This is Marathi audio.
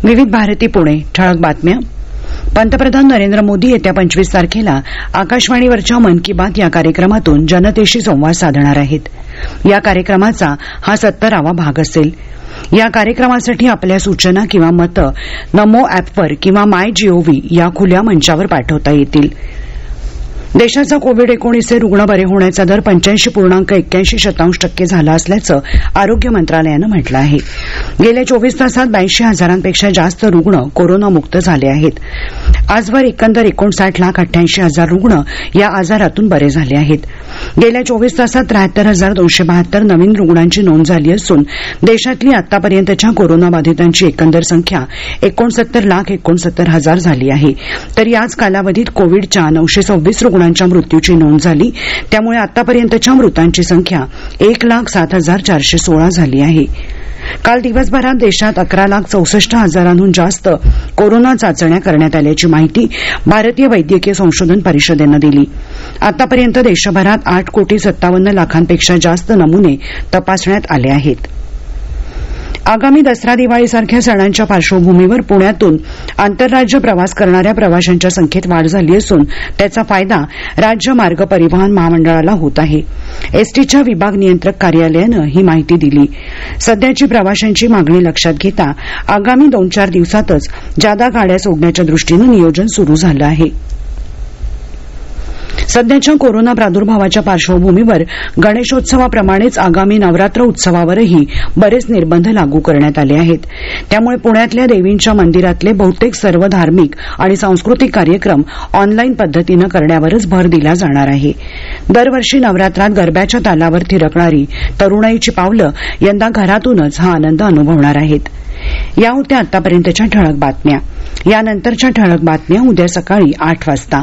विविध भारती पुणे ठळक बातम्या. पंतप्रधान नरेंद्र मोदी येत्या 25 तारखेला आकाशवाणीवरच्या मन की बात या कार्यक्रमातून जनतेशी संवाद साधणार आहेत. या कार्यक्रमाचा हा 70वा भाग असेल. या कार्यक्रमासाठी आपल्या सूचना किंवा मतं नमो अॅपवर किंवा माय जीओव्ही या खुल्या मंचावर पाठवता येतील. देशाचा कोविड-19 रुग्ण बरे होण्याचा दर 85.81% झाला असल्याचं आरोग्य मंत्रालयानं म्हटलं आहे. गेल्या 24 तासात 82,000पेक्षा जास्त रुग्ण कोरोनामुक्त झाले आहेत. आजवर एकंदर 59,88,000 रुग्ण या आजारातून बरे झाले आहेत. गेल्या 24 तासात 73,272 नवीन रुग्णांची नोंद झाली असून देशातली आतापर्यंतच्या कोरोनाबाधितांची एकंदर संख्या 69,69,000 झाली आहे. तर याच कालावधीत कोविडच्या 926 रुग्णांच्या मृत्यूची नोंद झाली. त्यामुळे आतापर्यंतच्या मृतांची संख्या 1,07,416 झाली आहे. काल दिवसभरात देशात 11,64,000हून जास्त कोरोना चाचण्या करण्यात आल्याची माहिती भारतीय वैद्यकीय संशोधन परिषदेनं दिली. आतापर्यंत देशभरात 8,57,00,000पेक्षा जास्त नमुने तपासण्यात आले आहेत. आगामी दसरा दिवाळीसारख्या सणांच्या पार्श्वभूमीवर पुण्यातून आंतरराज्य प्रवास करणाऱ्या प्रवाशांच्या संख्येत वाढ झाली असून त्याचा फायदा राज्य मार्ग परिवहन महामंडळाला होत आहे. एसटीच्या विभाग नियंत्रक कार्यालयानं ही माहिती दिली. सध्याची प्रवाशांची मागणी लक्षात घेता आगामी 2-4 दिवसातच जादा गाड्या सोडण्याच्या दृष्टीनं नियोजन सुरू झालं आहे. सध्याच्या कोरोना प्रादुर्भावाच्या पार्श्वभूमीवर गणेशोत्सवाप्रमाणेच आगामी नवरात्र उत्सवावरही बरेच निर्बंध लागू करण्यात आले आहेत. त्यामुळे पुण्यातल्या देवींच्या मंदिरातले बहुतेक सर्व धार्मिक आणि सांस्कृतिक कार्यक्रम ऑनलाईन पद्धतीनं करण्यावरच भर दिला जाणार आहे. दरवर्षी नवरात्रात गरब्याच्या तालावर थिरकणारी तरुणाईची पावलं यंदा घरातूनच हा आनंद अनुभवणार आहेत. या होत्या आतापर्यंतच्या ठळक बातम्या. यानंतरच्या ठळक बातम्या उद्या सकाळी 8 वाजता.